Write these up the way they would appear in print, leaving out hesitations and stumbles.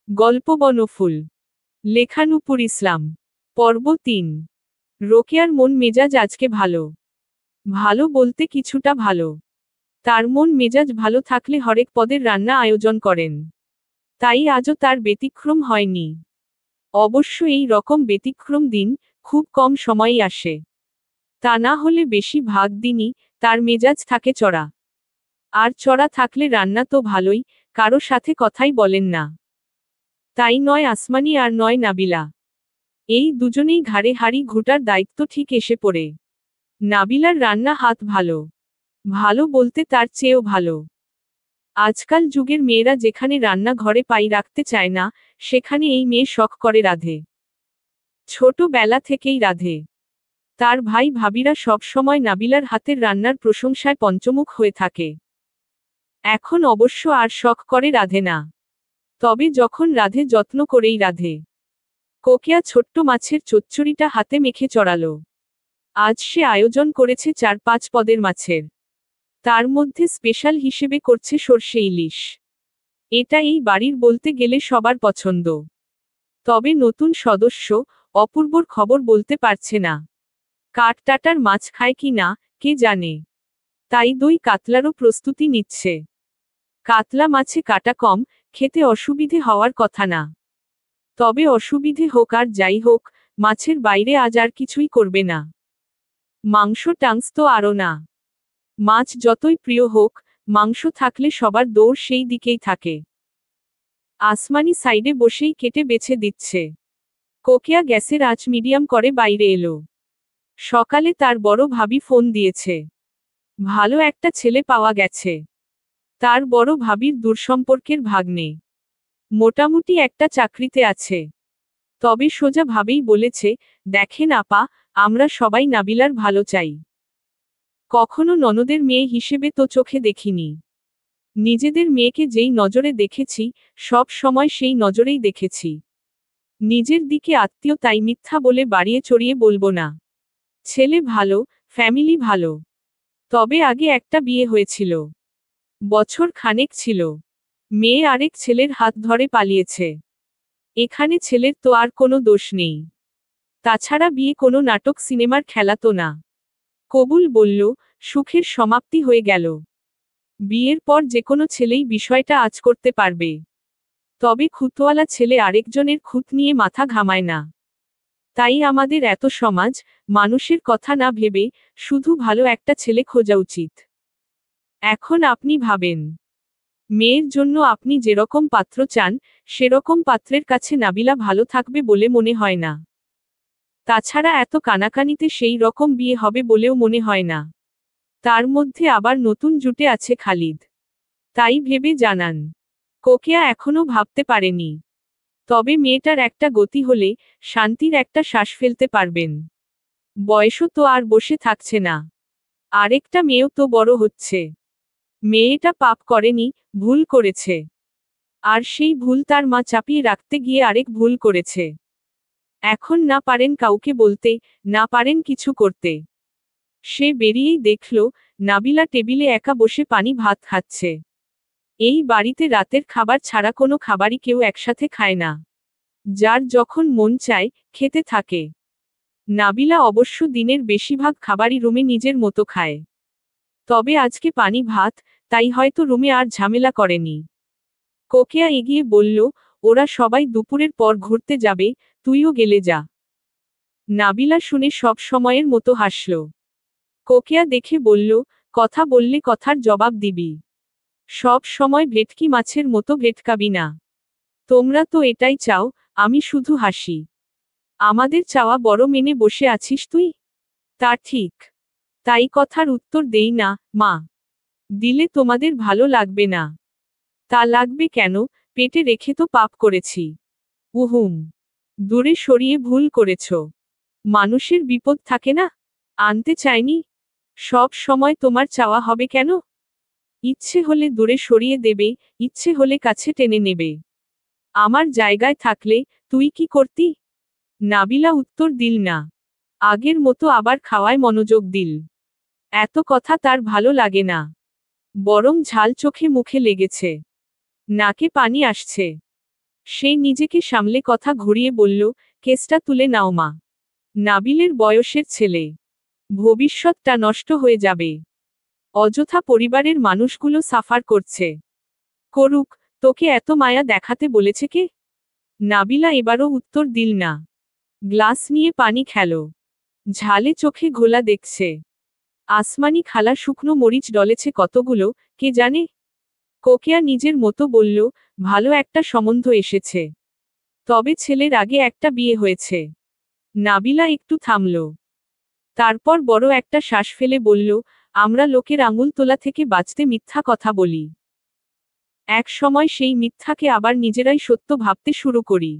গল্প বনফুল। লেখা নূপুর ইসলাম। পর্ব ৩। রোকেয়ার মন মেজাজ আজকে ভালো। ভালো বলতে কিছুটা ভালো। তার মন মেজাজ ভালো থাকলে হরেক পদের রান্না আয়োজন করেন। তাই আজও তার ব্যতিক্রম হয়নি। অবশ্য এই রকম ব্যতিক্রম দিন খুব কম সময়ই আসে। তা না হলে বেশি ভাগ দিনই তার মেজাজ থাকে চড়া। আর চড়া থাকলে রান্না তো ভালোই, কারো সাথে কথাই বলেন না। তাই নয় আসমানি আর নয় নাবিলা। এই দুজনেই ঘাড়ে হাড়ি ঘোটার দায়িত্ব ঠিক এসে পড়ে। নাবিলার রান্না হাত ভালো। ভালো বলতে তার চেয়েও ভালো। আজকাল যুগের মেয়েরা যেখানে রান্না ঘরে পাই রাখতে চায় না, সেখানে এই মেয়ে শখ করে রাঁধে। ছোটবেলা থেকেই রাঁধে। তার ভাই ভাবিরা সব সময় নাবিলার হাতের রান্নার প্রশংসায় পঞ্চমুখ হয়ে থাকে। এখন অবশ্য আর শখ করে রাঁধে না। তবে যখন রাঁধে যত্ন করেই রাঁধে। কোকিয়া ছোট্ট মাছের চচ্চড়িটা হাতে মেখে চড়ালো। আজ সে আয়োজন করেছে ৪-৫ পদের মাছের। তার মধ্যে স্পেশাল হিসেবে করছে সরষে ইলিশ। এটা এই বাড়ির বলতে গেলে সবার পছন্দ। তবে নতুন সদস্য অপূর্বর খবর বলতে পারছে না। কাঠটাটার মাছ খায় কি না কে জানে। তাই দই কাতলারও প্রস্তুতি নিচ্ছে। কাতলা মাছে কাটা কম, খেতে অসুবিধে হওয়ার কথা না। তবে অসুবিধে হোক আর যাই হোক, মাছের বাইরে আজ আর কিছুই করবে না। মাংস টাংস তো আরও না। মাছ যতই প্রিয় হোক, মাংস থাকলে সবার দৌড় সেই দিকেই থাকে। আসমানি সাইডে বসেই কেটে বেছে দিচ্ছে। কোকিয়া গ্যাসের আঁচ মিডিয়াম করে বাইরে এলো। সকালে তার বড় ভাবি ফোন দিয়েছে। ভালো একটা ছেলে পাওয়া গেছে। তার বড় ভাবির দূরসম্পর্কের ভাগ্নে। মোটামুটি একটা চাকরিতে আছে। তবে সোজা ভাবেই বলেছে, দেখেন আপা, আমরা সবাই নাবিলার ভালো চাই। কখনো ননদের মেয়ে হিসেবে তো চোখে দেখিনি। নিজেদের মেয়েকে যেই নজরে দেখেছি, সব সময় সেই নজরেই দেখেছি। নিজের দিকে আত্মীয় তাই মিথ্যা বলে বাড়িয়ে চড়িয়ে বলবো না। ছেলে ভালো, ফ্যামিলি ভালো। তবে আগে একটা বিয়ে হয়েছিল। বছর খানেক ছিল। মেয়ে আরেক ছেলের হাত ধরে পালিয়েছে। এখানে ছেলের তো আর কোনো দোষ নেই। তাছাড়া বিয়ে কোনো নাটক সিনেমার খেলা তো না। কবুল বলল, সুখের সমাপ্তি হয়ে গেল। বিয়ের পর যেকোনো ছেলেই বিষয়টা আঁচ করতে পারবে। তবে খুঁতওয়ালা ছেলে আরেকজনের খুঁত নিয়ে মাথা ঘামায় না। তাই আমাদের এত সমাজ, মানুষের কথা না ভেবে, শুধু ভালো একটা ছেলে খোঁজা উচিত। এখন আপনি ভাবেন। মেয়ের জন্য আপনি যেরকম পাত্র চান, সেরকম পাত্রের কাছে নাবিলা ভালো থাকবে বলে মনে হয় না। তাছাড়া এত কানাকানিতে সেই রকম বিয়ে হবে বলেও মনে হয় না। তার মধ্যে আবার নতুন জুটে আছে খালিদ। তাই ভেবে জানান। কোকিয়া এখনো ভাবতে পারেনি। তবে মেয়েটার একটা গতি হলে, শান্তির একটা শ্বাস ফেলতে পারবেন। বয়সও তো আর বসে থাকছে না। আরেকটা মেয়েও তো বড় হচ্ছে। মেয়েটা পাপ করেনি, ভুল করেছে। আর সেই ভুল তার মা চাপিয়ে রাখতে গিয়ে আরেক ভুল করেছে। এখন না পারেন কাউকে বলতে, না পারেন কিছু করতে। সে বেরিয়েই দেখল, নাবিলা টেবিলে একা বসে পানি ভাত খাচ্ছে। এই বাড়িতে রাতের খাবার ছাড়া কোনো খাবারই কেউ একসাথে খায় না। যার যখন মন চায়, খেতে থাকে। নাবিলা অবশ্য দিনের বেশিরভাগ খাবারই রুমে নিজের মতো খায়। তবে আজকে পানি ভাত, তাই হয়তো রুমে আর ঝামেলা করেনি। কোকিয়া এগিয়ে বলল, ওরা সবাই দুপুরের পর ঘুরতে যাবে, তুইও গেলে যা। নাবিলা শুনে সব সময়ের মতো হাসল। কোকিয়া দেখে বলল, কথা বললে কথার জবাব দিবি। সব সময় ভেটকি মাছের মতো ভেটকাবি না। তোমরা তো এটাই চাও, আমি শুধু হাসি। আমাদের চাওয়া বড় মেনে বসে আছিস তুই? তা ঠিক। তাই কথার উত্তর দেই না, মা। দিলে তোমাদের ভালো লাগবে না। তা লাগবে কেন, পেটে রেখে তো পাপ করেছি। উহুম। দূরে সরিয়ে ভুল করেছ। মানুষের বিপদ থাকে না? আনতে চাইনি। সব সময় তোমার চাওয়া হবে কেন? ইচ্ছে হলে দূরে সরিয়ে দেবে, ইচ্ছে হলে কাছে টেনে নেবে। আমার জায়গায় থাকলে, তুই কি করতি? নাবিলা উত্তর দিল না। আগের মতো আবার খাওয়ায় মনোযোগ দিল। এত কথা তার ভালো লাগে না। বরং ঝাল চোখে মুখে লেগেছে। নাকে পানি আসছে। সে নিজেকে সামলে কথা ঘুরিয়ে বলল, কেসটা তুলে নাও মা। নাবিলের বয়সের ছেলে। ভবিষ্যৎটা নষ্ট হয়ে যাবে। অযথা পরিবারের মানুষগুলো সাফার করছে। করুক, তোকে এত মায়া দেখাতে বলেছে কে? নাবিলা এবারও উত্তর দিল না। গ্লাস নিয়ে পানি খেলো। ঝালে চোখে ঘোলা দেখছে। আসমানি খালা শুকনো মরিচ ডলেছে কতগুলো, কে জানে? কোকিয়া নিজের মতো বলল, ভালো একটা সম্বন্ধ এসেছে। তবে ছেলের আগে একটা বিয়ে হয়েছে। নাবিলা একটু থামল। তারপর বড় একটা শ্বাস ফেলে বলল, আমরা লোকের আঙুল তোলা থেকে বাঁচতে মিথ্যা কথা বলি। এক সময় সেই মিথ্যাকে আবার নিজেরাই সত্য ভাবতে শুরু করি।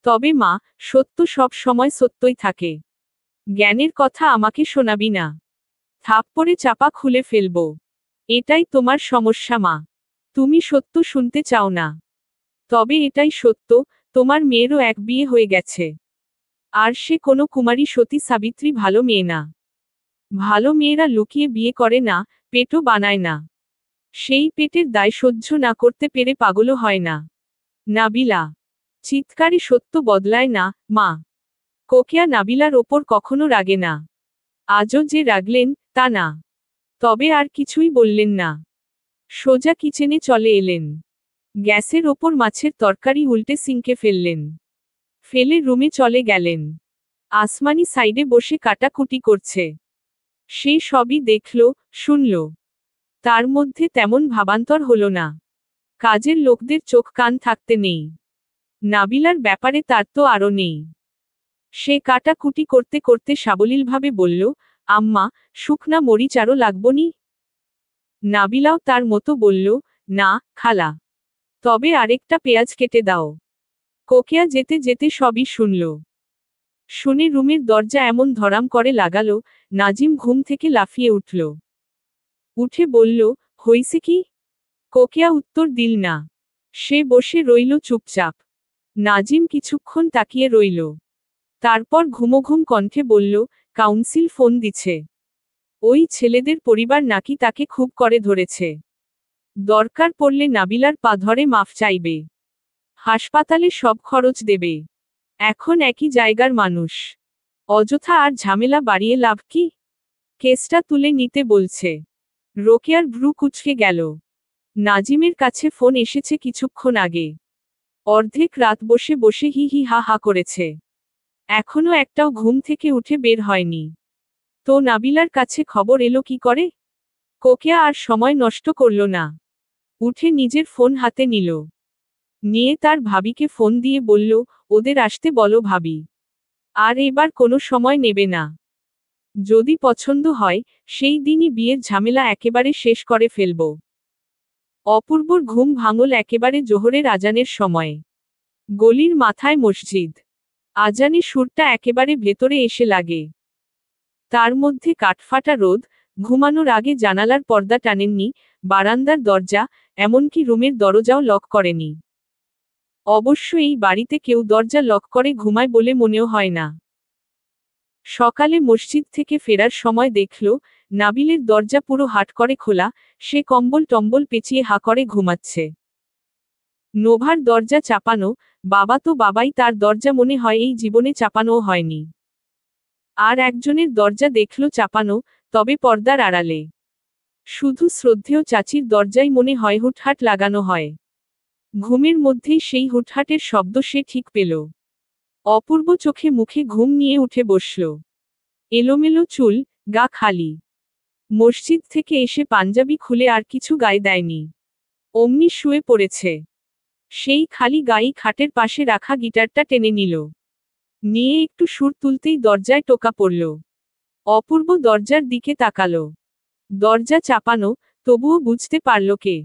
তবে মা, সত্য সব সময় সত্যই থাকে। জ্ঞানের কথা আমাকে শোনাবি না। থাপ্পড়ে চাপা খুলে ফেলব। এটাই তোমার সমস্যা মা। তুমি সত্য শুনতে চাও না। তবে এটাই সত্য, তোমার মেয়েরও এক বিয়ে হয়ে গেছে। আর সে কোনো কুমারী সতী সাবিত্রী ভালো মেয়ে না। ভালো মেয়েরা লুকিয়ে বিয়ে করে না, পেটও বানায় না। সেই পেটের দায় সহ্য না করতে পেরে পাগলও হয় না। নাবিলা। চিৎকারে সত্য বদলায় না, মা। কোকিয়া নাবিলার ওপর কখনো রাগে না। আজও যে রাগলেন, তা না। তবে আর কিছুই বললেন না। সোজা কিচেনে চলে এলেন। গ্যাসের ওপর মাছের তরকারি উল্টে সিঙ্কে ফেললেন। ফেলে রুমে চলে গেলেন। আসমানি সাইডে বসে কাটাকুটি করছে। সে সবই দেখল, শুনল। তার মধ্যে তেমন ভাবান্তর হলো না। কাজের লোকদের চোখ কান থাকতে নেই। নাবিলার ব্যাপারে তার তো আরও নেই। সে কাটাকুটি করতে করতে সাবলীলভাবে বলল, আম্মা, শুকনা মরিচ আরও লাগবনি? নাবিলাও তার মতো বলল, না, খালা। তবে আরেকটা পেঁয়াজ কেটে দাও। কোকিয়া যেতে যেতে সবই শুনল। শুনে রুমের দরজা এমন ধরাম করে লাগালো, নাজিম ঘুম থেকে লাফিয়ে উঠল। উঠে বলল, হইছে কি? কোকিয়া উত্তর দিল না। সে বসে রইল চুপচাপ। নাজিম কিছুক্ষণ তাকিয়ে রইল। তারপর ঘুমোঘুম কণ্ঠে বলল, কাউন্সিল ফোন দিছে। ওই ছেলেদের পরিবার নাকি তাকে খুব করে ধরেছে। দরকার পড়লে নাবিলার পা ধরে মাফ চাইবে। হাসপাতালে সব খরচ দেবে। এখন একই জায়গার মানুষ। অযথা আর ঝামেলা বাড়িয়ে লাভ কি? কেসটা তুলে নিতে বলছে। রোকেয়ার ভ্রু কুঁচকে গেল। নাজিমের কাছে ফোন এসেছে কিছুক্ষণ আগে। অর্ধেক রাত বসে বসে হি হি হা হা করেছে। এখনো একটাও ঘুম থেকে উঠে বের হয়নি। তো নাবিলার কাছে খবর এলো কি করে? কোকিয়া আর সময় নষ্ট করল না। উঠে নিজের ফোন হাতে নিল। নিয়ে তার ভাবিকে ফোন দিয়ে বলল, ওদের আসতে বলো ভাবি। আর এবার কোনো সময় নেবে না। যদি পছন্দ হয়, সেই দিনই বিয়ের ঝামেলা একেবারে শেষ করে ফেলব। অপূর্বর ঘুম ভাঙল একেবারে জোহরের আজানের সময়। গলির মাথায় মসজিদ। আজানে সুরটা একেবারে ভেতরে এসে লাগে। তার মধ্যে কাঠফাটা রোদ, ঘুমানোর আগে জানালার পর্দা টানেননি, বারান্দার দরজা, এমনকি রুমের দরজাও লক করেনি। অবশ্য এই বাড়িতে কেউ দরজা লক করে ঘুমায় বলে মনেও হয় না। সকালে মসজিদ থেকে ফেরার সময় দেখল, নাবিলের দরজা পুরো হাট করে খোলা, সে কম্বল টম্বল পেঁচিয়ে হা করে ঘুমাচ্ছে। নোভার দরজা চাপানো, বাবা তো বাবাই, তার দরজা মনে হয় এই জীবনে চাপানোও হয়নি। আর একজনের দরজা দেখল চাপানো, তবে পর্দার আড়ালে। শুধু শ্রদ্ধেয় চাচির দরজাই মনে হয় হুটহাট লাগানো হয়। ঘুমের মধ্যেই সেই হুটহাটের শব্দ সে ঠিক পেল। অপূর্ব চোখে মুখে ঘুম নিয়ে উঠে বসল। এলোমেলো চুল, গা খালি। মসজিদ থেকে এসে পাঞ্জাবি খুলে আর কিছু গায়ে দেয়নি। অমনি শুয়ে পড়েছে। সেই খালি গায়ে খাটের পাশে রাখা গিটারটা টেনে নিল। নিয়ে একটু সুর তুলতেই দরজায় টোকা পড়ল। অপূর্ব দরজার দিকে তাকালো। দরজা চাপানো, তবুও বুঝতে পারল কে।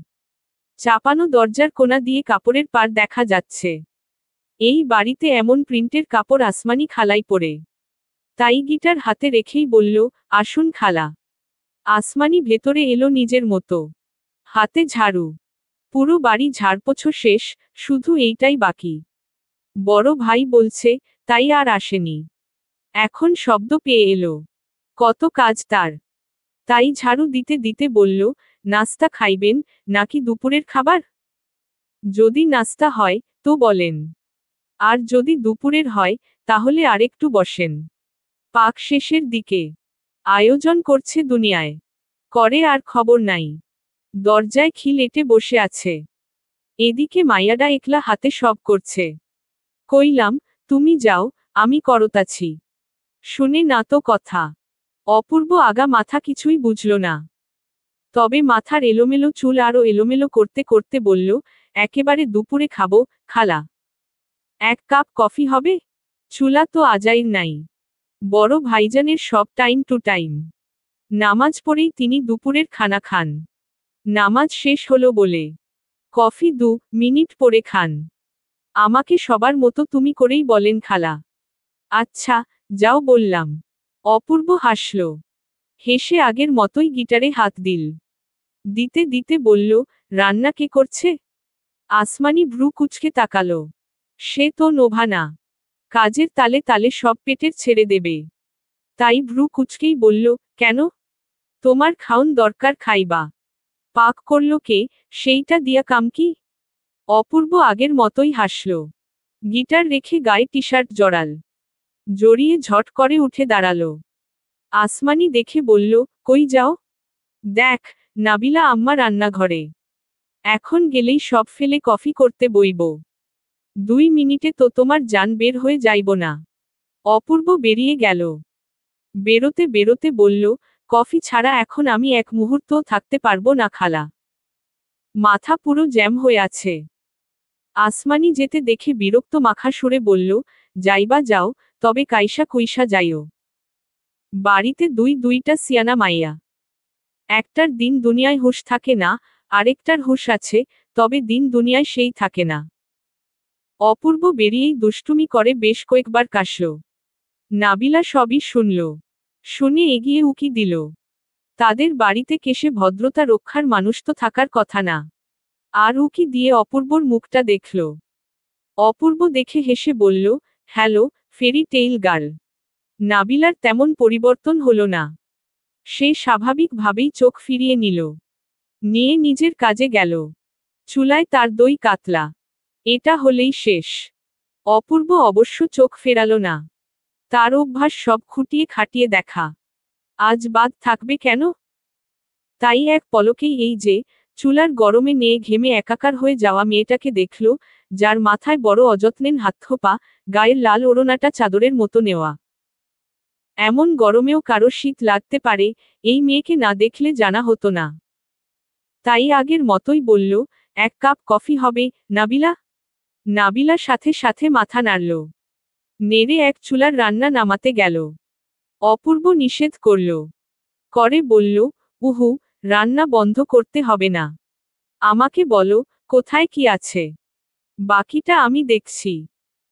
চাপানো দরজার কোণা দিয়ে কাপড়ের পাড় দেখা যাচ্ছে। এই বাড়িতে এমন প্রিন্টের কাপড় আসমানি খালাই পরে। তাই গিটার হাতে রেখেই বলল, আসুন খালা। আসমানি ভেতরে এলো নিজের মতো। হাতে ঝাড়ু। পুরো বাড়ি ঝাড়পোছো শেষ, শুধু এইটাই বাকি। বড় ভাই বলছে, তাই আর আসেনি। এখন শব্দ পেয়ে এলো। কত কাজ তার। তাই ঝাড়ু দিতে দিতে বলল, নাস্তা খাইবেন, নাকি দুপুরের খাবার? যদি নাস্তা হয় তো বলেন, আর যদি দুপুরের হয় তাহলে আরেকটু বসেন। পাক শেষের দিকে। আয়োজন করছে দুনিয়ায়, করে আর খবর নাই। দরজায় খিল এঁটে বসে আছে। এদিকে মাইয়াডা একলা হাতে সব করছে। কইলাম, তুমি যাও, আমি করতাছি। শুনে না তো কথা। অপূর্ব আগা মাথা কিছুই বুঝল না। তবে মাথার এলোমেলো চুল আরো এলোমেলো করতে করতে বলল, একেবারে দুপুরে খাবো, খালা। 1 কাপ কফি হবে? চুলা তো আজাইর নাই। বড় ভাইজানের সব টাইম টু টাইম। নামাজ পড়েই তিনি দুপুরের খানা খান। নামাজ শেষ হলো বলে কফি 2 মিনিট পরে খান। আমাকে সবার মতো তুমি করেই বলেন খালা। আচ্ছা, যাও বললাম। অপূর্ব হাসল। হেসে আগের মতোই গিটারে হাত দিতে দিতে বলল, রান্না কে করছে? আসমানি ভ্রু কুচকে তাকালো। সে তো নোভা না। কাজের তালে তালে সব পেটের ছেড়ে দেবে। তাই ভ্রু কুচকেই বলল, কেন? তোমার খাউন দরকার, খাইবা। পাক করল কে, সেইটা দিয়া কাম কি? অপূর্ব আগের মতোই হাসল। গিটার রেখে গায়ে টি-শার্ট জড়িয়ে ঝট করে উঠে দাঁড়ালো। আসমানি দেখে বলল, কই যাও? দেখ, নাবিলা আম্মা রান্নাঘরে। এখন গেলেই সব ফেলে কফি করতে বইব। 2 মিনিটে তো তোমার জান বের হয়ে যাইব না। অপূর্ব বেরিয়ে গেল। বেরোতে বেরোতে বলল, কফি ছাড়া এখন আমি এক মুহূর্তও থাকতে পারবো না খালা। মাথা পুরো জ্যাম হয়ে আছে। আসমানি যেতে দেখে বিরক্ত মাখা সুরে বলল, যাইবা যাও, তবে কাইসা কুইসা যাইও। বাড়িতে দুইটা সিয়ানা মাইয়া। একটার দিন দুনিয়ায় হুঁশ থাকে না, আরেকটার হুঁশ আছে, তবে দিন দুনিয়ায় সেই থাকে না। অপূর্ব বেরিয়েই দুষ্টুমি করে বেশ কয়েকবার কাশল। নাবিলা সবই শুনল। শুনে এগিয়ে উকি দিল। তাদের বাড়িতে কেসে ভদ্রতা রক্ষার মানুষ তো থাকার কথা না। আর উকি দিয়ে অপূর্বর মুখটা দেখল। অপূর্ব দেখে হেসে বলল, হ্যালো, ফেরি টেইল গার্ল। নাবিলার তেমন পরিবর্তন হলো না। সে স্বাভাবিকভাবেই চোখ ফিরিয়ে নিয়ে নিজের কাজে গেল। চুলায় তার দই কাতলা। এটা হলেই শেষ। অপূর্ব অবশ্য চোখ ফেরালো না। তার অভ্যাস সব খুঁটিয়ে খাটিয়ে দেখা। আজ বাদ থাকবে কেন? তাই এক পলকেই এই যে, চুলার গরমে নিয়ে ঘেমে একাকার হয়ে যাওয়া মেয়েটাকে দেখল, যার মাথায় বড় অযত্নেন হাতখোপা, গায়ের লাল ওড়নাটা চাদরের মতো নেওয়া। এমন গরমেও কারো শীত লাগতে পারে, এই মেয়েকে না দেখলে জানা হতো না। তাই আগের মতোই বলল, 1 কাপ কফি হবে, নাবিলা? নাবিলা সাথে সাথে মাথা নাড়ল। নেড়ে এক চুলার রান্না নামাতে গেল। অপূর্ব নিষেধ করল। করে বলল, উহু, রান্না বন্ধ করতে হবে না। আমাকে বলো, কোথায় কি আছে? বাকিটা আমি দেখছি।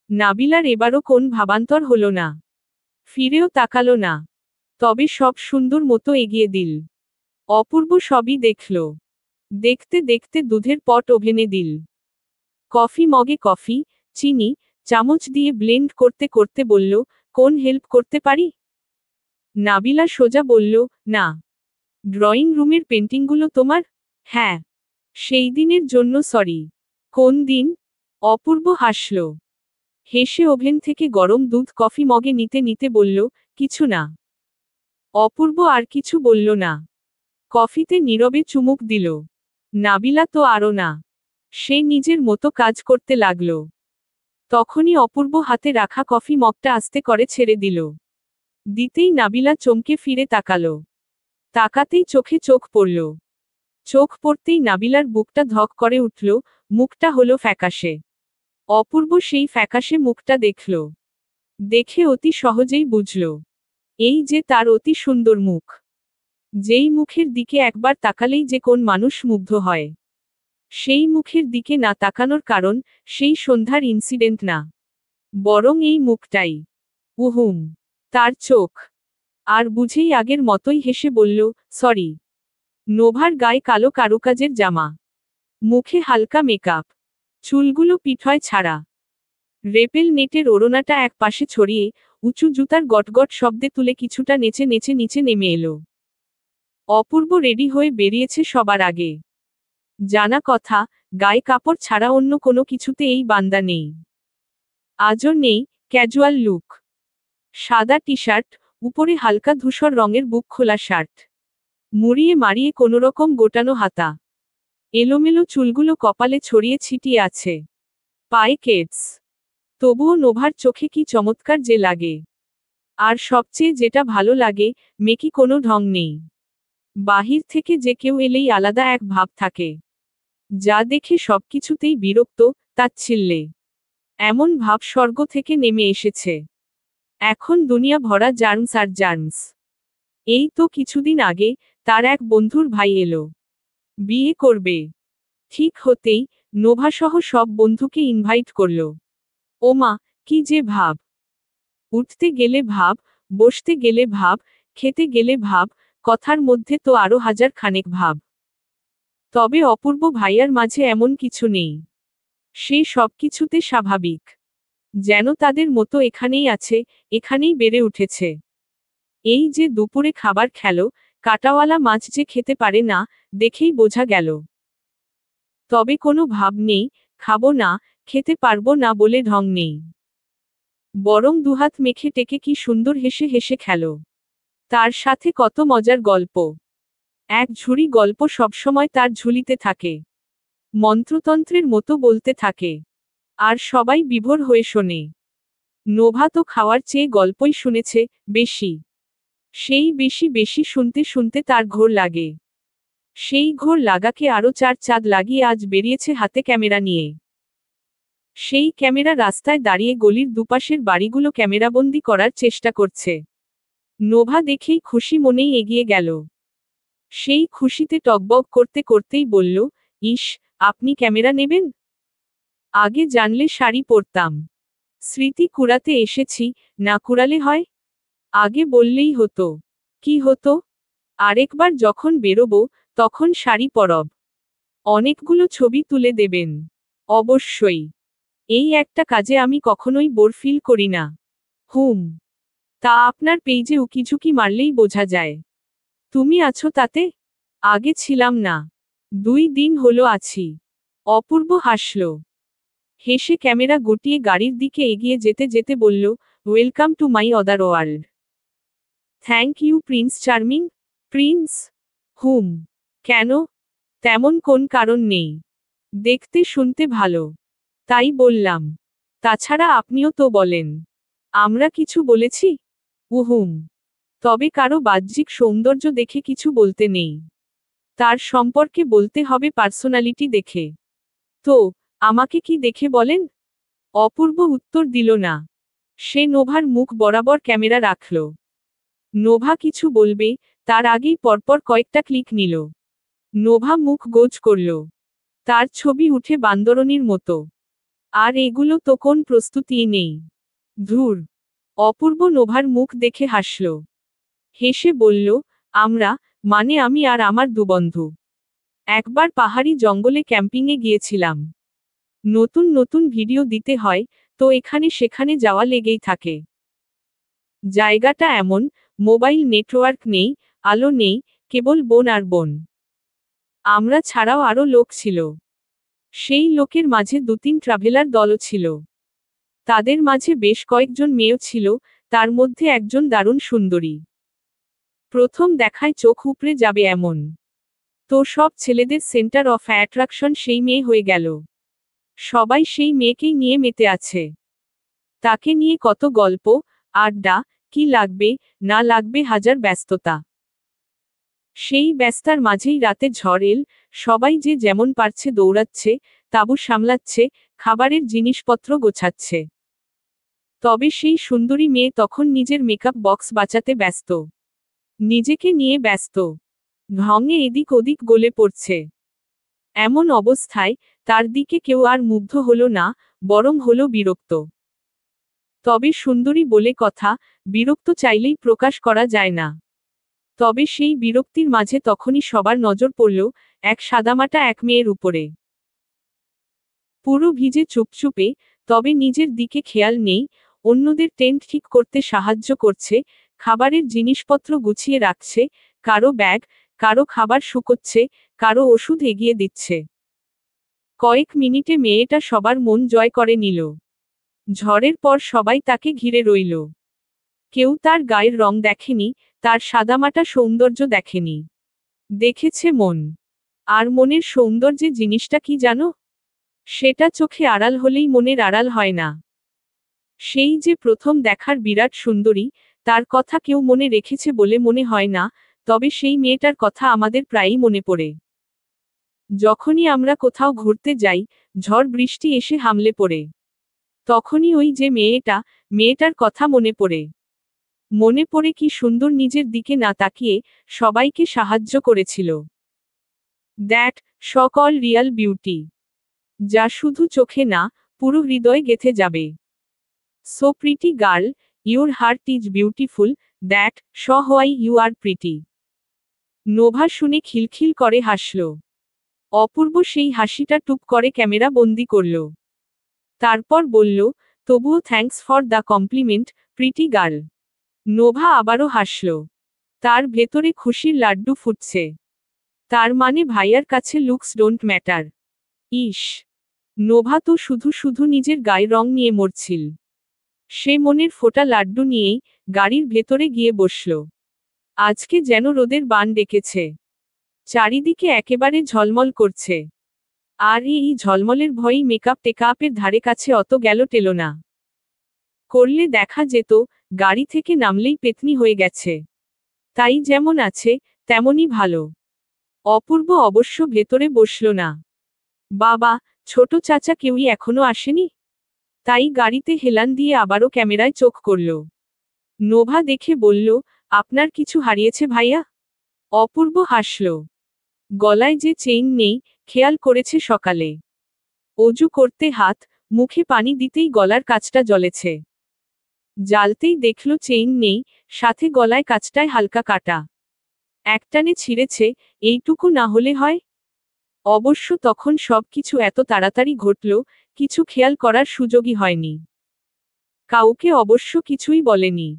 নাবিলার এবারও কোন ভাবান্তর হলো না। ফিরেও তাকালো না। তবে সব সুন্দর মতো এগিয়ে দিল। অপূর্ব সবই দেখল। দেখতে দেখতে দুধের পট ওভেনে দিল। কফি মগে কফি, চিনি, চামচ দিয়ে ব্লেন্ড করতে করতে বলল, কোন হেল্প করতে পারি? নাবিলা সোজা বলল, না। ড্রয়িং রুমের পেন্টিংগুলো তোমার? হ্যাঁ। সেই দিনের জন্য সরি। কোন দিন? অপূর্ব হাসল। হেসে ওভেন থেকে গরম দুধ কফি মগে নিতে নিতে বলল, কিছু না। অপূর্ব আর কিছু বলল না। কফিতে নীরবে চুমুক দিল। নাবিলা তো আরও না। সে নিজের মতো কাজ করতে লাগল। তখনই অপূর্ব হাতে রাখা কফি মগটা আস্তে করে ছেড়ে দিল। দিতেই নাবিলা চমকে ফিরে তাকালো। তাকাতেই চোখে চোখ পড়ল। চোখ পড়তেই নাবিলার বুকটা ধক করে উঠল, মুখটা হলো ফ্যাকাশে। অপূর্ব সেই ফ্যাকাশে মুখটা দেখল। দেখে অতি সহজেই বুঝল, এই যে তার অতি সুন্দর মুখ। যেই মুখের দিকে একবার তাকালেই যে কোন মানুষ মুগ্ধ হয়। সেই মুখের দিকে না তাকানোর কারণ, সেই সন্ধ্যার ইনসিডেন্ট না, বরং এই মুখটাই। উহুম, তার চোখ। আর বুঝেই আগের মতোই হেসে বলল, সরি। নোভার গায়ে কালো কারুকাজের জামা। মুখে হালকা মেকআপ। চুলগুলো পিঠয় ছাড়া। রেপেল নেটের ওড়নাটা এক পাশে ছড়িয়ে, উঁচু জুতার গটগট শব্দে তুলে কিছুটা নেচে নেচে নিচে নেমে এলো। অপূর্ব রেডি হয়ে বেরিয়েছে সবার আগে। জানা কথা, গায়ে কাপড় ছাড়া অন্য কোনো কিছুতে এই বান্দা নেই। আজও নেই ক্যাজুয়াল লুক। সাদা টি শার্ট, উপরে হালকা ধূসর রঙের বুক খোলা শার্ট, মুড়িয়ে মারিয়ে কোনোরকম গোটানো হাতা, এলোমেলো চুলগুলো কপালে ছড়িয়ে ছিটিয়ে আছে, পায়ে কেডস। তবুও নোভার চোখে কি চমৎকার যে লাগে। আর সবচেয়ে যেটা ভালো লাগে, মেকি কোনো ঢং নেই। বাহির থেকে যে কেউ এলেই আলাদা এক ভাব থাকে, যা দেখে সবকিছুতেই বিরক্ত, তাচ্ছিল্যে। এমন ভাব স্বর্গ থেকে নেমে এসেছে। এখন দুনিয়া ভরা জার্মস আর জার্মস। এই তো কিছুদিন আগে তার এক বন্ধুর ভাই এলো, বিয়ে করবে। ঠিক হতেই নোভাসহ সব বন্ধুকে ইনভাইট করল। ওমা, কি যে ভাব! উঠতে গেলে ভাব, বসতে গেলে ভাব, খেতে গেলে ভাব, কথার মধ্যে তো আরো হাজার খানেক ভাব। তবে অপূর্ব ভাইয়ার মাঝে এমন কিছু নেই। সে সবকিছুতে স্বাভাবিক। যেন তাদের মতো এখানেই আছে, এখানেই বেড়ে উঠেছে। এই যে দুপুরে খাবার খেলো, কাঁটাওয়ালা মাছ যে খেতে পারে না, দেখেই বোঝা গেল। তবে কোনো ভাব নেই, খাবো না, খেতে পারবো না বলে ঢং নেই। বরং দুহাত মেখে টেকে কি সুন্দর হেসে হেসে খেলো। তার সাথে কত মজার গল্প। এক ঝুড়ি গল্প সবসময় তার ঝুলিতে থাকে। মন্ত্রতন্ত্রের মতো বলতে থাকে। আর সবাই বিভোর হয়ে শোনে। নোভা তো খাওয়ার চেয়ে গল্পই শুনেছে বেশি। সেই বেশি বেশি শুনতে শুনতে তার ঘোর লাগে। সেই ঘোর লাগাকে আরো 4 চাঁদ লাগিয়ে আজ বেরিয়েছে হাতে ক্যামেরা নিয়ে। সেই ক্যামেরা রাস্তায় দাঁড়িয়ে গলির দুপাশের বাড়িগুলো ক্যামেরাবন্দি করার চেষ্টা করছে। নোভা দেখেই খুশি মনেই এগিয়ে গেল। সেই খুশিতে টকবক করতে করতেই বলল, ইস, আপনি ক্যামেরা নেবেন? আগে জানলে শাড়ি পরতাম। স্মৃতি কুড়াতে এসেছি, না কুড়ালে হয়? আগে বললেই হতো। কি হতো? আরেকবার যখন বেরোবো, তখন শাড়ি পরব। অনেকগুলো ছবি তুলে দেবেন। অবশ্যই। এই একটা কাজে আমি কখনোই বোর ফিল করি না। হুম। তা আপনার পেইজে উকিঝুঁকি মারলেই বোঝা যায়। তুমি আছো তাতে? আগে ছিলাম না। 2 দিন হলো আছি। অপূর্ব হাসল। হেসে ক্যামেরা গুটিয়ে গাড়ির দিকে এগিয়ে যেতে যেতে বলল, welcome to my other world. Thank you prince charming. Prince? হুম। কেন? তেমন কোন কারণ নেই। দেখতে শুনতে ভালো। তাই বললাম। তাছাড়া আপনিও তো বলেন। আমরা কিছু বলেছি? উহুম। তবে কারো বাহ্যিক সৌন্দর্য দেখে কিছু বলতে নেই। তার সম্পর্কে বলতে হবে পার্সোনালিটি দেখে। তো, আমাকে কি দেখে বলেন? অপূর্ব উত্তর দিল না। সে নোভার মুখ বরাবর ক্যামেরা রাখল। নোভা কিছু বলবে, তার আগেই পরপর কয়েকটা ক্লিক নিল। নোভা মুখ গোজ করল। তার ছবি উঠে বান্দরনির মতো। আর এগুলো তো কোন প্রস্তুতিই নেই। ধুর। অপূর্ব নোভার মুখ দেখে হাসল। হেসে বলল, আমরা, মানে আমি আর আমার 2 বন্ধু। একবার পাহাড়ি জঙ্গলে ক্যাম্পিংয়ে গিয়েছিলাম। নতুন নতুন ভিডিও দিতে হয়, তো এখানে সেখানে যাওয়া লেগেই থাকে। জায়গাটা এমন, মোবাইল নেটওয়ার্ক নেই, আলো নেই, কেবল বন আর বন। আমরা ছাড়াও আরো লোক ছিল। সেই লোকের মাঝে 2-3 ট্রাভেলার দলও ছিল। তাদের মাঝে বেশ কয়েকজন মেয়েও ছিল, তার মধ্যে একজন দারুণ সুন্দরী। প্রথম দেখায় চোখ উপড়ে যাবে এমন। তো সব ছেলেদের সেন্টার অফ অ্যাট্রাকশন সেই মেয়ে হয়ে গেল। সবাই সেই মেয়েকেই নিয়ে মেতে আছে। তাকে নিয়ে কত গল্প, আড্ডা, কি লাগবে, না লাগবে হাজার ব্যস্ততা। সেই ব্যস্তার মাঝেই রাতে ঝড় এল, সবাই যে যেমন পারছে দৌড়াচ্ছে, তাঁবু সামলাচ্ছে, খাবারের জিনিসপত্র গোছাচ্ছে। তবে সেই সুন্দরী মেয়ে তখন নিজের মেকআপ বক্স বাঁচাতে ব্যস্ত। নিজেকে নিয়ে ব্যস্ত। ঢঙে এদিক ওদিক গলে পড়ছে। এমন অবস্থায়, তার দিকে কেউ আর মুগ্ধ হলো না, বরং হলো বিরক্ত। তবে সুন্দরী বলে কথা, বিরক্ত চাইলেই প্রকাশ করা যায় না। তবে সেই বিরক্তির মাঝে তখনই সবার নজর পড়ল, এক সাদামাটা এক মেয়ের উপরে। পুরো ভিজে চুপচুপে, তবে নিজের দিকে খেয়াল নেই, অন্যদের টেন্ট ঠিক করতে সাহায্য করছে, খাবারের জিনিসপত্র গুছিয়ে রাখছে, কারো ব্যাগ, কারো খাবার শুকোচ্ছে, কারো ওষুধ এগিয়ে দিচ্ছে। কয়েক মিনিটে মেয়েটা সবার মন জয় করে নিল। ঝড়ের পর সবাই তাকে ঘিরে রইল। কেউ তার গায়ের রং দেখেনি, তার সাদামাটা সৌন্দর্য দেখেনি। দেখেছে মন। আর মনের সৌন্দর্যে জিনিসটা কি জানো? সেটা চোখে আড়াল হলেই মনের আড়াল হয় না। সেই যে প্রথম দেখার বিরাট সুন্দরী, তার কথা কেউ মনে রেখেছে বলে মনে হয় না, তবে সেই মেয়েটার কথা আমাদের প্রায়ই মনে পড়ে। যখনই আমরা কোথাও ঘুরতে যাই, ঝড় বৃষ্টি এসে হামলে পড়ে, তখনই ওই যে মেয়েটার কথা মনে পড়ে। মনে পড়ে কি সুন্দর নিজের দিকে না তাকিয়ে সবাইকে সাহায্য করেছিল। দ্যাট সকল রিয়াল বিউটি, যা শুধু চোখে না, পুরো হৃদয়ে গেঁথে যাবে। So pretty girl, your heart is beautiful, that's why you are pretty. Nova শুনে খিলখিল করে হাসল। অপূর্ব সেই হাসিটা টুপ করে ক্যামেরা বন্দি করল। তারপর বলল, তবুও thanks for the compliment, pretty girl. Nova আবারও হাসল। তার ভেতরে খুশির লাড্ডু ফুটছে। তার মানে ভাইয়ার কাছে looks don't matter. Is, Nova তো শুধু শুধু নিজের গায়ের রং নিয়ে মরছিল। সে মনের ফোটা লাড্ডু নিয়েই গাড়ির ভেতরে গিয়ে বসল। আজকে যেন রোদের বান ডেকেছে। চারিদিকে একেবারে ঝলমল করছে। আর এই ঝলমলের ভয়েই মেকআপ টেকআপের ধারে কাছে অত গেল টেল না। করলে দেখা যেত, গাড়ি থেকে নামলেই পেতনি হয়ে গেছে। তাই যেমন আছে, তেমনই ভালো। অপূর্ব অবশ্য ভেতরে বসল না। বাবা, ছোট চাচা কেউই এখনো আসেনি? তাই গাড়িতে হেলান দিয়ে আবারও ক্যামেরায় চোখ করল। নোভা দেখে বলল, আপনার কিছু হারিয়েছে ভাইয়া? অপূর্ব হাসল। গলায় যে চেইন নেই, খেয়াল করেছে সকালে। অজু করতে হাত, মুখে পানি দিতেই গলার কাছটা জ্বলেছে। জ্বালতেই দেখল চেইন নেই, সাথে গলায় কাছটায় হালকা কাটা। একটানে ছিঁড়েছে, এইটুকু না হলে হয়? অবশ্য তখন সব কিছু এত তাড়াতাড়ি ঘটল, কিছু খেয়াল করার সুযোগই হয়নি। কাউকে অবশ্য কিছুই বলেনি।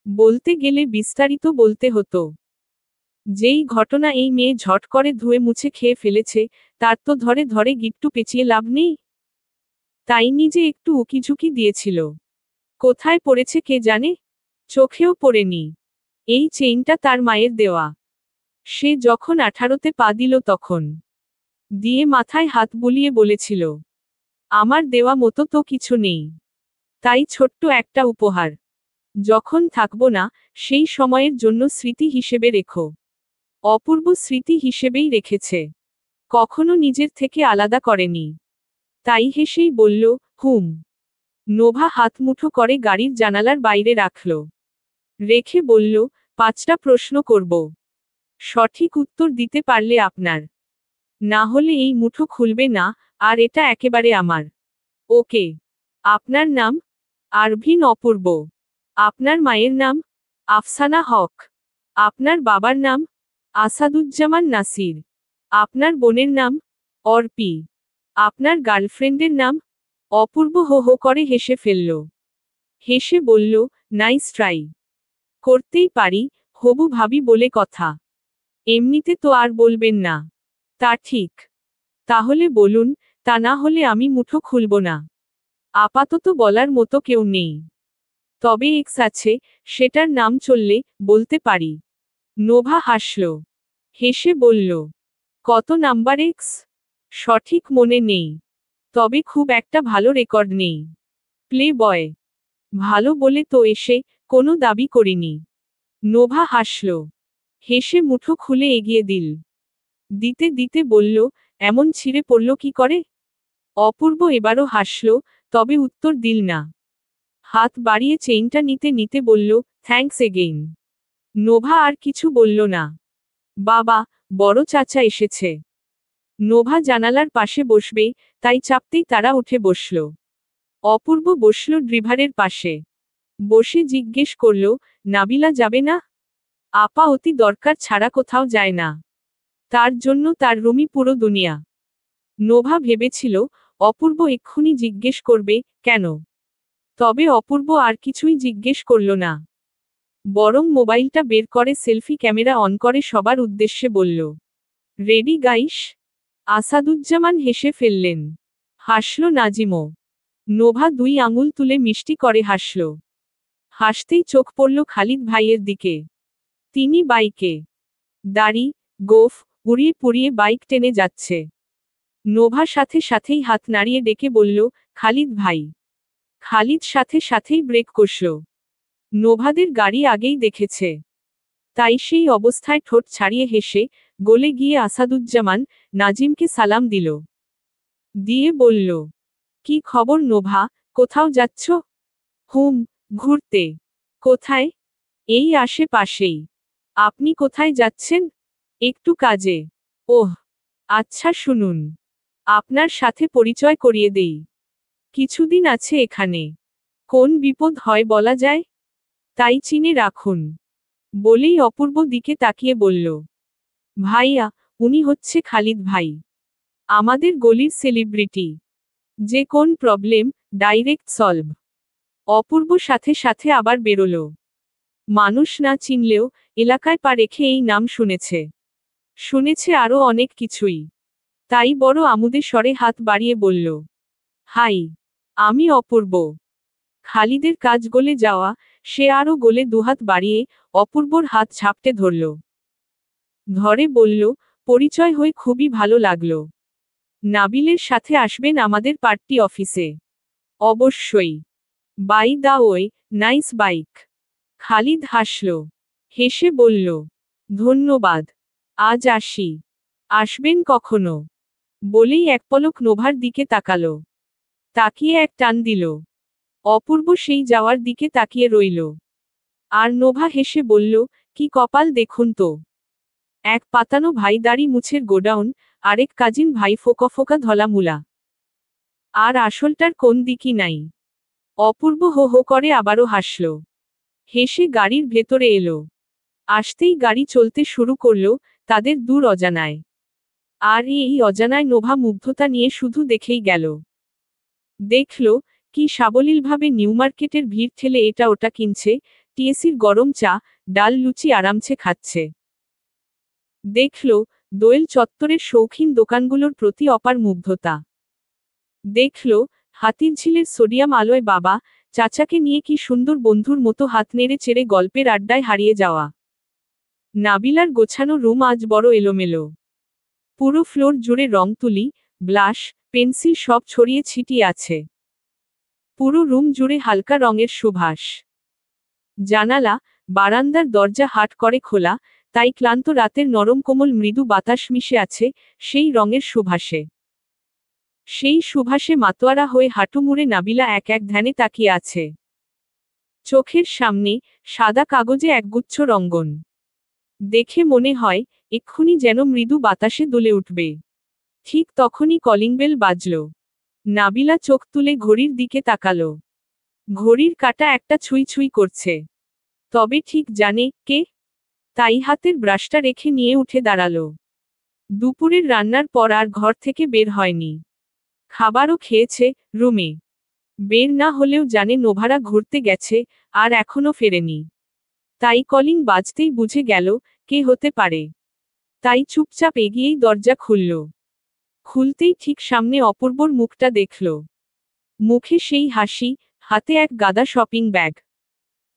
বলতে গেলে বিস্তারিত বলতে হতো। যেই ঘটনা এই মেয়ে ঝট করে ধুয়ে মুছে খেয়ে ফেলেছে, তার তো ধরে ধরে গিট্টু পেঁচিয়ে লাভ নেই। তাই নিজে একটু উকিঝুঁকি দিয়েছিল। কোথায় পড়েছে কে জানে? চোখেও পড়েনি। এই চেইনটা তার মায়ের দেওয়া। সে যখন 18তে পা দিল তখন দিয়ে মাথায় হাত বুলিয়ে বলেছিল, আমার দেওয়া মতো তো কিছু নেই। তাই ছোট্ট একটা উপহার। যখন থাকবো না, সেই সময়ের জন্য স্মৃতি হিসেবে রেখো। অপূর্ব স্মৃতি হিসেবেই রেখেছে। কখনো নিজের থেকে আলাদা করেনি। তাই হেসেই বলল, হুম। নোভা হাত মুঠো করে গাড়ির জানালার বাইরে রাখল। রেখে বলল, 5টা প্রশ্ন করব। সঠিক উত্তর দিতে পারলে আপনার। না হলে এই মুঠো খুলবে না, আর এটা একেবারে আমার। ওকে। আপনার নাম? আরভিন অপূর্ব। আপনার মায়ের নাম? আফসানা হক। আপনার বাবার নাম? আসাদুজ্জামান নাসির। আপনার বোনের নাম? অর্পি। আপনার গার্লফ্রেন্ডের নাম? অপূর্ব হো হো করে হেসে ফেলল। হেসে বলল, নাইস ট্রাই। করতেই পারি, হবু ভাবি বলে কথা। এমনিতে তো আর বলবেন না। তা ঠিক। তাহলে বলুন, তা না হলে আমি মুঠো খুলব না। আপাতত বলার মতো কেউ নেই। তবে এক্স আছে, সেটার নাম চললে বলতে পারি। নোভা হাসল। হেসে বলল, কত নাম্বার এক্স? সঠিক মনে নেই। তবে খুব একটা ভালো রেকর্ড নেই। প্লে বয়। ভালো বলে তো এসে কোনো দাবি করিনি। নোভা হাসল। হেসে মুঠো খুলে এগিয়ে দিতে দিতে বলল, এমন ছিঁড়ে পড়ল কি করে? অপূর্ব এবারও হাসল, তবে উত্তর দিল না। হাত বাড়িয়ে চেইনটা নিতে নিতে বলল, থ্যাঙ্কস এগেইন। নোভা আর কিছু বলল না। বাবা, বড় চাচা এসেছে। নোভা জানালার পাশে বসবে, তাই চাপতেই তারা উঠে বসল। অপূর্ব বসল ড্রিভারের পাশে। বসে জিজ্ঞেস করল, নাবিলা যাবে না? আপা অতি দরকার ছাড়া কোথাও যায় না। তার জন্য তার রুমই পুরো দুনিয়া। নোভা ভেবেছিল, অপূর্ব এক্ষুনি জিজ্ঞেস করবে, কেন? তবে অপূর্ব আর কিছুই জিজ্ঞেস করল না। বরং মোবাইলটা বের করে সেলফি ক্যামেরা অন করে সবার উদ্দেশ্যে বলল, রেডি গাইস? আসাদুজ্জামান হেসে ফেললেন। হাসল নাজিমও। নোভা 2 আঙুল তুলে মিষ্টি করে হাসল। হাসতেই চোখ পড়ল খালিদ ভাইয়ের দিকে। তিনি বাইকে দাড়ি, গোঁফ উড়িয়ে পুড়িয়ে বাইক টেনে যাচ্ছে। নোভা সাথে সাথেই হাত নাড়িয়ে ডেকে বলল, খালিদ ভাই। খালিদ সাথে সাথেই ব্রেক কষল। নোভাদের গাড়ি আগেই দেখেছে। তাই সেই অবস্থায় ঠোঁট ছাড়িয়ে হেসে গলে গিয়ে আসাদুজ্জামান নাজিমকে সালাম দিল। দিয়ে বলল, কি খবর নোভা, কোথাও যাচ্ছ? হুম, ঘুরতে। কোথায়? এই আশেপাশেই। আপনি কোথায় যাচ্ছেন? একটু কাজে। ওহ, আচ্ছা শুনুন। আপনার সাথে পরিচয় করিয়ে দেই। কিছুদিন আছে এখানে। কোন বিপদ হয় বলা যায়? তাই চিনে রাখুন। বলেই অপূর্ব দিকে তাকিয়ে বলল, ভাইয়া, উনি হচ্ছে খালিদ ভাই। আমাদের গলির সেলিব্রিটি। যে কোন প্রবলেম ডাইরেক্ট সলভ। অপূর্ব সাথে সাথে আবার বেরোল। মানুষ না চিনলেও এলাকায় পা রেখে এই নাম শুনেছে। শুনেছে আরও অনেক কিছুই। তাই বড় আমোদে স্বরে হাত বাড়িয়ে বলল, হাই, আমি অপূর্ব। খালিদের কাজ গলে যাওয়া, সে আরও গলে দুহাত বাড়িয়ে অপূর্বর হাত ঝাপটে ধরল। ধরে বলল, পরিচয় হয়ে খুবই ভালো লাগলো। নাবিলের সাথে আসবেন আমাদের পার্টি অফিসে। অবশ্যই। By the way, nice bike. Khalid হাসল। হেসে বলল, ধন্যবাদ। আজ আসি। আসবেন কখনো? বলেই এক পলক নোভার দিকে তাকালো। তাকিয়ে এক টান দিল। অপূর্ব সেই যাওয়ার দিকে তাকিয়ে রইল। আর নোভা হেসে বলল, কি কপাল দেখুন তো। এক পাতানো ভাই দাড়ি মুছের গোডাউন, আরেক কাজিন ভাই ফোকা ফোকা ধলা মুলা। আর আসলটার কোন দিকই নাই। অপূর্ব হো হো করে আবারও হাসল। হেসে গাড়ির ভেতরে এলো। আসতেই গাড়ি চলতে শুরু করল, তাদের দূর অজানায়। আর এই অজানায় নোভা মুগ্ধতা নিয়ে শুধু দেখেই গেল। দেখল, কি সাবলীলভাবে নিউমার্কেটের ভিড় ঠেলে এটা ওটা কিনছে, টিএসির গরম চা, ডাল লুচি আরামছে খাচ্ছে। দেখল, দোয়েল চত্বরের শৌখিন দোকানগুলোর প্রতি অপার মুগ্ধতা। দেখল, হাতিরঝিলের সোডিয়াম আলোয় বাবা, চাচাকে নিয়ে কি সুন্দর বন্ধুর মতো হাত নেড়ে চেড়ে গল্পের আড্ডায় হারিয়ে যাওয়া। নাবিলার গোছানো রুম আজ বড় এলোমেলো। পুরো ফ্লোর জুড়ে রং তুলি, ব্লাশ, পেন্সিল সব ছড়িয়ে ছিটিয়ে আছে। পুরো রুম জুড়ে হালকা রঙের সুবাস। জানালা, বারান্দার দরজা হাট করে খোলা, তাই ক্লান্ত রাতের নরম কোমল মৃদু বাতাস মিশে আছে সেই রঙের সুবাসে। সেই সুবাসে মাতোয়ারা হয়ে হাঁটু মুড়ে নাবিলা এক এক ধ্যানে তাকিয়ে আছে। চোখের সামনে সাদা কাগজে একগুচ্ছ রঙ্গন। দেখে মনে হয়, এক্ষুনি যেন মৃদু বাতাসে দুলে উঠবে। ঠিক তখনই কলিং বেল বাজল। নাবিলা চোখ তুলে ঘড়ির দিকে তাকালো। ঘড়ির কাঁটা একটা ছুঁই ছুঁই করছে। তবে ঠিক জানে কে। তাই হাতের ব্রাশটা রেখে নিয়ে উঠে দাঁড়ালো। দুপুরের রান্নার পর আর ঘর থেকে বের হয়নি। খাবারও খেয়েছে রুমে। বের না হলেও জানে নোভারা ঘুরতে গেছে, আর এখনো ফেরেনি। তাই কলিং বাজতেই বুঝে গেল, কে হতে পারে। তাই চুপচাপ এগিয়েই দরজা খুলল। খুলতেই ঠিক সামনে অপূর্বর মুখটা দেখল। মুখে সেই হাসি, হাতে এক গাদা শপিং ব্যাগ।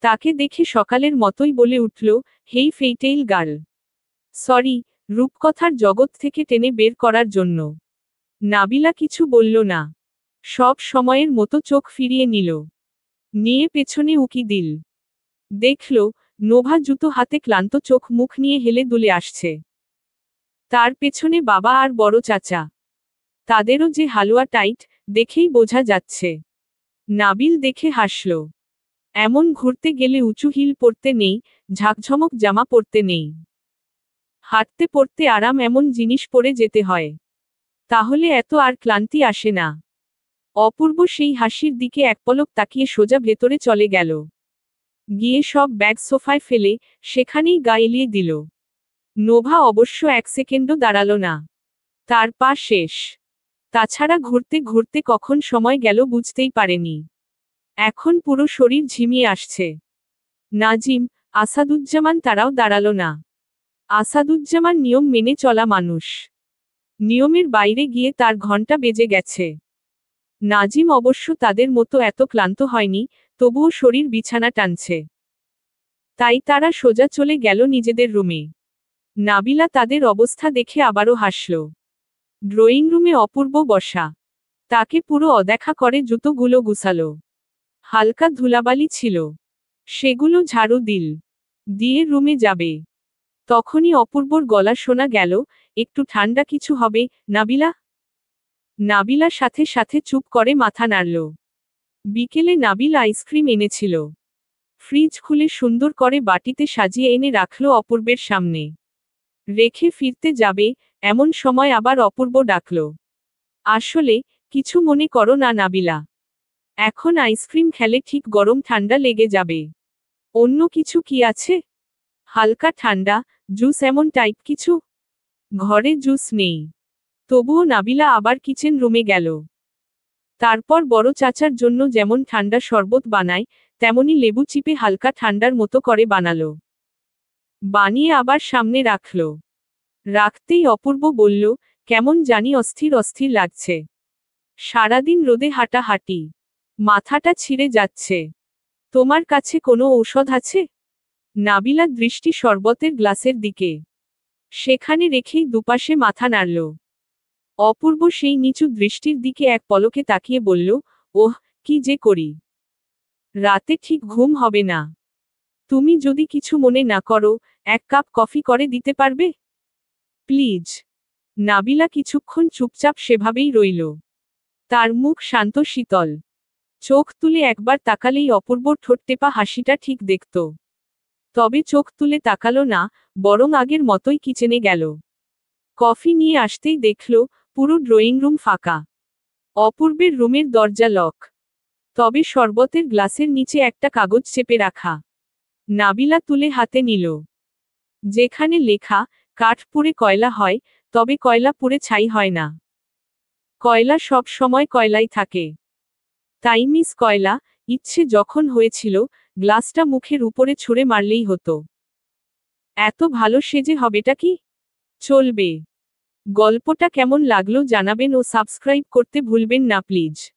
তাকে দেখে সকালের মতোই বলে উঠল, হেই ফেইটেইল গার্ল। সরি, রূপকথার জগৎ থেকে টেনে বের করার জন্য। নাবিলা কিছু বলল না। সব সময়ের মতো চোখ ফিরিয়ে নিল। নিয়ে পেছনে উকি দিল। দেখল, নোভা জুতো হাতে ক্লান্ত চোখ মুখ নিয়ে হেলে দুলে আসছে। তার পেছনে বাবা আর বড় চাচা। তাদেরও যে হালুয়া টাইট, দেখেই বোঝা যাচ্ছে। নাবিল দেখে হাসল। এমন ঘুরতে গেলে উঁচু হিল পরতে নেই, ঝাঁকঝমক জামা পরতে নেই। হাঁটতে পড়তে আরাম এমন জিনিস পরে যেতে হয়। তাহলে এত আর ক্লান্তি আসে না। অপূর্ব সেই হাসির দিকে এক পলক তাকিয়ে সোজা ভেতরে চলে গেল। গিয়ে সব ব্যাগ সোফায় ফেলে সেখানেই গা এলিয়ে দিল। নোভা অবশ্য এক সেকেন্ডও দাঁড়ালো না। তার পা শেষ। তাছাড়া ঘুরতে ঘুরতে কখন সময় গেল বুঝতেই পারেনি। এখন পুরো শরীর ঝিমিয়ে আসছে। নাজিম, আসাদুজ্জামান তারাও দাঁড়ালো না। আসাদুজ্জামান নিয়ম মেনে চলা মানুষ। নিয়মের বাইরে গিয়ে তার ঘণ্টা বেজে গেছে। নাজিম অবশ্য তাদের মতো এত ক্লান্ত হয়নি, তবুও শরীর বিছানা টানছে। তাই তারা সোজা চলে গেল নিজেদের রুমে। নাবিলা তাদের অবস্থা দেখে আবারও হাসল। ড্রয়িং রুমে অপূর্ব বসা। তাকে পুরো অদেখা করে জুতোগুলো গুছালো। হালকা ধুলাবালি ছিল, সেগুলো ঝাড়ু দিয়ে রুমে যাবে। তখনই অপূর্বর গলা শোনা গেল, একটু ঠান্ডা কিছু হবে, নাবিলা? নাবিলা সাথে সাথে চুপ করে মাথা নাড়ল। বিকেলে নাবিল আইসক্রিম এনেছিল। ফ্রিজ খুলে সুন্দর করে বাটিতে সাজিয়ে এনে রাখল অপূর্বের সামনে। রেখে ফিরতে যাবে, এমন সময় আবার অপূর্ব ডাকল। আসলে, কিছু মনে করো না নাবিলা। এখন আইসক্রিম খেলে ঠিক গরম ঠান্ডা লেগে যাবে। অন্য কিছু কি আছে? হালকা ঠান্ডা, জুস এমন টাইপ কিছু? ঘরে জুস নেই। তবুও নাবিলা আবার কিচেন রুমে গেল। তারপর বড় চাচার জন্য যেমন ঠান্ডা শরবত বানায়, তেমনি লেবু চিপে হালকা ঠান্ডার মতো করে বানালো। বানিয়ে আবার সামনে রাখল। রাখতেই অপূর্ব বলল, কেমন জানি অস্থির অস্থির লাগছে। সারাদিন রোদে হাঁটাহাঁটি, মাথাটা ছিঁড়ে যাচ্ছে। তোমার কাছে কোনো ঔষধ আছে? নাবিলা দৃষ্টি শরবতের গ্লাসের দিকে। সেখানে রেখেই দুপাশে মাথা নাড়ল। অপূর্ব সেই নিচু দৃষ্টির দিকে এক পলকে তাকিয়ে বলল, ওহ, কি যে করি। রাতে ঠিক ঘুম হবে না। তুমি যদি কিছু মনে না করো, এক কাপ কফি করে দিতে পারবে? প্লিজ। নাবিলা কিছুক্ষণ চুপচাপ সেভাবেই রইল। তার মুখ শান্ত শীতল। চোখ তুলে একবার তাকালেই অপূর্বর ঠোঁট টেপা হাসিটা ঠিক দেখত। তবে চোখ তুলে তাকালো না, বরং আগের মতোই কিচেনে গেল। কফি নিয়ে আসতেই দেখল, পুরো ড্রয়িং রুম ফাঁকা। অপূর্বের রুমের দরজা লক। তবে শরবতের গ্লাসের নিচে একটা কাগজ চেপে রাখা। নাবিলা তুলে হাতে নিল। যেখানে লেখা, কাঠ পুড়ে কয়লা হয়, তবে কয়লা পুড়ে ছাই হয় না। কয়লা সব সময় কয়লাই থাকে। তাই মিস কয়লা, ইচ্ছে যখন হয়েছিল, গ্লাসটা মুখের উপরে ছুঁড়ে মারলেই হতো। এত ভালো সেজে হবেটা কি? চলবে। গল্পটা কেমন লাগলো জানাবেন ও সাবস্ক্রাইব করতে ভুলবেন না প্লিজ।